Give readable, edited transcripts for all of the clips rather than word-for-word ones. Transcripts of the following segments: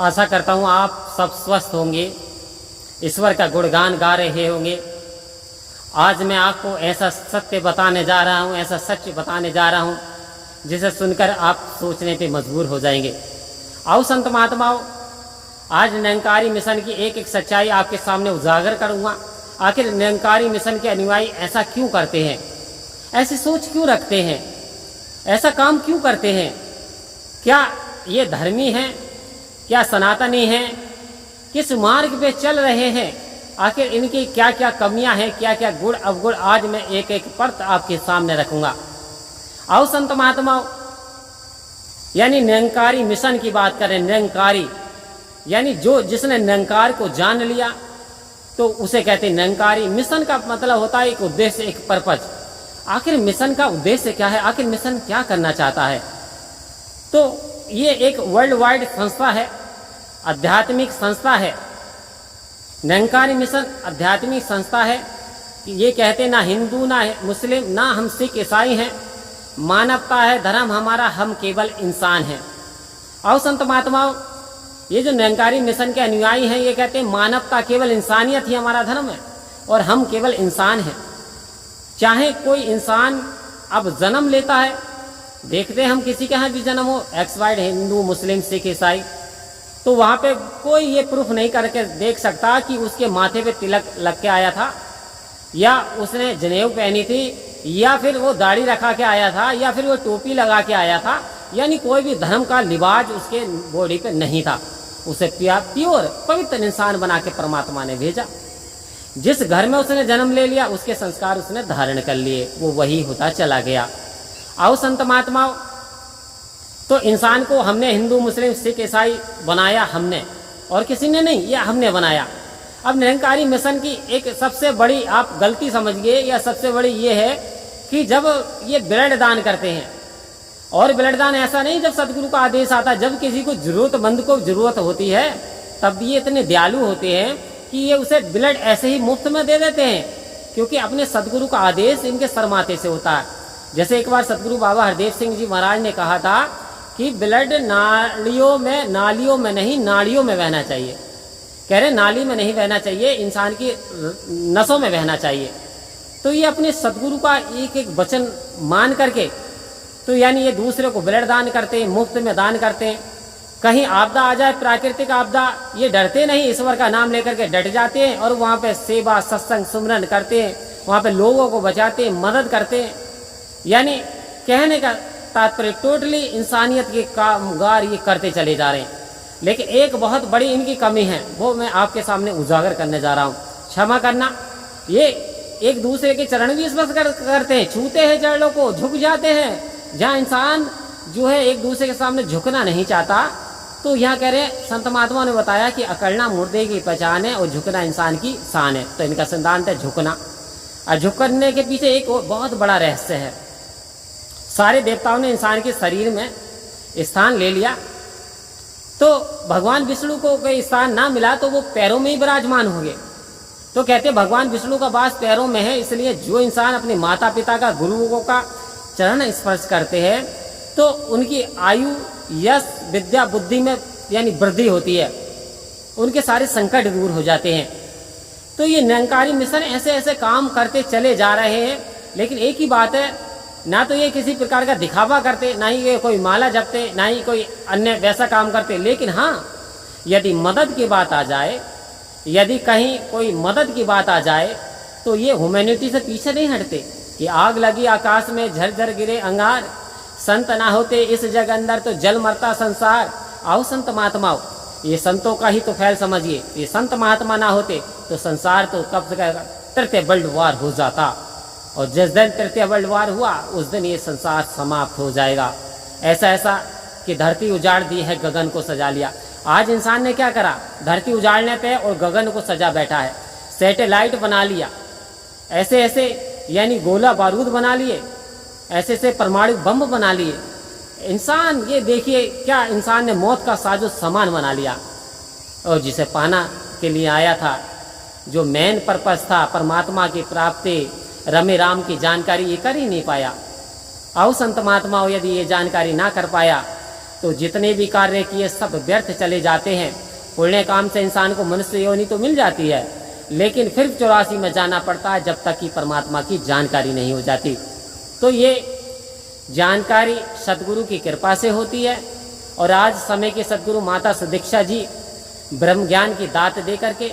आशा करता हूँ आप सब स्वस्थ होंगे, ईश्वर का गुणगान गा रहे होंगे। आज मैं आपको ऐसा सत्य बताने जा रहा हूँ, ऐसा सच बताने जा रहा हूँ जिसे सुनकर आप सोचने पे मजबूर हो जाएंगे। आओ संत महात्माओं, आज निरंकारी मिशन की एक एक सच्चाई आपके सामने उजागर करूँगा। आखिर निरंकारी मिशन के अनुयायी ऐसा क्यों करते हैं, ऐसी सोच क्यों रखते हैं, ऐसा काम क्यों करते हैं? क्या ये धर्मी हैं, क्या सनातनी हैं, किस मार्ग पे चल रहे हैं? आखिर इनकी क्या क्या कमियां हैं, क्या क्या गुण अवगुण, आज मैं एक एक परत आपके सामने रखूंगा। आओ संत महात्माओं, यानी निरंकारी मिशन की बात करें। निरंकारी यानी जिसने निरंकार को जान लिया तो उसे कहते हैं निरंकारी। मिशन का मतलब होता है एक उद्देश्य, एक पर्पज। आखिर मिशन का उद्देश्य क्या है, आखिर मिशन क्या करना चाहता है? तो ये एक वर्ल्ड वाइड संस्था है, आध्यात्मिक संस्था है। निरंकारी मिशन आध्यात्मिक संस्था है। ये कहते ना हिंदू ना मुस्लिम ना हम सिख ईसाई हैं, मानवता है धर्म हमारा, हम केवल इंसान हैं। आओ संत महात्माओं, ये जो निरंकारी मिशन के अनुयायी हैं ये कहते हैं मानवता केवल इंसानियत ही हमारा धर्म है और हम केवल इंसान हैं। चाहे कोई इंसान अब जन्म लेता है, देखते हैं हम किसी के यहाँ भी जन्म हो, एक्स वाई हिंदू मुस्लिम सिख ईसाई, तो वहाँ पे कोई ये प्रूफ नहीं करके देख सकता कि उसके माथे पे तिलक लग के आया था, या उसने जनेऊ पहनी थी, या फिर वो दाढ़ी रखा के आया था, या फिर वो टोपी लगा के आया था। यानी कोई भी धर्म का लिबाज उसके बॉडी पे नहीं था। उसे प्योर पवित्र इंसान बना के परमात्मा ने भेजा। जिस घर में उसने जन्म ले लिया उसके संस्कार उसने धारण कर लिए, वो वही होता चला गया। आओ संत महात्माओं, तो इंसान को हमने हिंदू मुस्लिम सिख ईसाई बनाया हमने, और किसी ने नहीं, ये हमने बनाया। अब निरंकारी मिशन की एक सबसे बड़ी आप गलती समझिए, या सबसे बड़ी ये है कि जब ये ब्लड दान करते हैं, और ब्लड दान ऐसा नहीं जब सदगुरु का आदेश आता, जब किसी को जरूरतमंद को जरूरत होती है तब ये इतने दयालु होते हैं कि ये उसे ब्लड ऐसे ही मुफ्त में दे देते हैं, क्योंकि अपने सदगुरु का आदेश इनके सरमाथे से होता है। जैसे एक बार सदगुरु बाबा हरदेव सिंह जी महाराज ने कहा था कि ब्लड नालियों में नहीं नाड़ियों में बहना चाहिए। कह रहे नाली में नहीं बहना चाहिए, इंसान की नसों में बहना चाहिए। तो ये अपने सदगुरु का एक एक वचन मान करके, तो यानी ये दूसरे को ब्लड दान करते हैं, मुफ्त में दान करते हैं। कहीं आपदा आ जाए, प्राकृतिक आपदा, ये डरते नहीं, ईश्वर का नाम लेकर के डट जाते हैं और वहाँ पे सेवा सत्संग सुमरन करते हैं, वहाँ पे लोगों को बचाते हैं, मदद करते हैं। यानी कहने का तात्पर्य टोटली इंसानियत के कामगार ये करते चले जा रहे हैं। लेकिन एक बहुत बड़ी इनकी कमी है, वो मैं आपके सामने उजागर करने जा रहा हूँ। क्षमा करना, ये एक दूसरे के चरण भी स्पर्श करते हैं, छूते हैं चरणों को, झुक जाते हैं। जहाँ इंसान जो है एक दूसरे के सामने झुकना नहीं चाहता, तो यहाँ कह रहे हैं संत महात्मा ने बताया कि अकड़ना मुर्दे की पहचान है और झुकना इंसान की शान है। तो इनका सिद्धांत है झुकना, और झुकने के पीछे एक बहुत बड़ा रहस्य है। सारे देवताओं ने इंसान के शरीर में स्थान ले लिया, तो भगवान विष्णु को कोई स्थान ना मिला तो वो पैरों में ही विराजमान हो गए। तो कहते भगवान विष्णु का वास पैरों में है, इसलिए जो इंसान अपने माता पिता का, गुरुओं का चरण स्पर्श करते हैं तो उनकी आयु, यश, विद्या, बुद्धि में यानी वृद्धि होती है, उनके सारे संकट दूर हो जाते हैं। तो ये निरंकारी मिशन ऐसे ऐसे काम करते चले जा रहे हैं। लेकिन एक ही बात है, ना तो ये किसी प्रकार का दिखावा करते, ना ही ये कोई माला जपते, ना ही कोई अन्य वैसा काम करते। लेकिन हाँ, यदि मदद की बात आ जाए, यदि कहीं कोई मदद की बात आ जाए, तो ये ह्यूमैनिटी से पीछे नहीं हटते। कि आग लगी आकाश में झरझर गिरे अंगार, संत ना होते इस जग अंदर तो जल मरता संसार। आओ संत महात्माओं, ये संतों का ही तो ख्याल समझिए। ये संत महात्मा ना होते तो संसार तो कब से तृतीय वर्ल्ड वार हो जाता, और जिस दिन तृतीय वर्ल्ड वार हुआ उस दिन ये संसार समाप्त हो जाएगा। ऐसा कि धरती उजाड़ दी है, गगन को सजा लिया। आज इंसान ने क्या करा, धरती उजाड़ने पे और गगन को सजा बैठा है। सैटेलाइट बना लिया, ऐसे यानी गोला बारूद बना लिए, ऐसे परमाणु बम बना लिए। इंसान ये देखिए क्या इंसान ने मौत का साजो सामान बना लिया, और जिसे पाना के लिए आया था, जो मेन पर्पस था परमात्मा की प्राप्ति, रमे राम की जानकारी, ये कर ही नहीं पाया। आओ संत महात्माओं, यदि ये जानकारी ना कर पाया तो जितने भी कार्य किए सब व्यर्थ चले जाते हैं। पुण्य काम से इंसान को मनुष्य योनि तो मिल जाती है, लेकिन फिर 84 में जाना पड़ता है जब तक कि परमात्मा की जानकारी नहीं हो जाती। तो ये जानकारी सदगुरु की कृपा से होती है। और आज समय के सदगुरु माता सुदीक्षा जी ब्रह्म ज्ञान की दात दे करके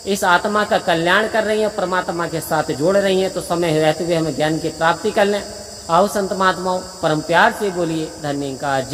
इस आत्मा का कल्याण कर रही हैं, परमात्मा के साथ जोड़ रही हैं। तो समय रहते हुए हमें ज्ञान की प्राप्ति कर लें। आओ संत महात्माओं, परम प्यार से बोलिए धन्य का।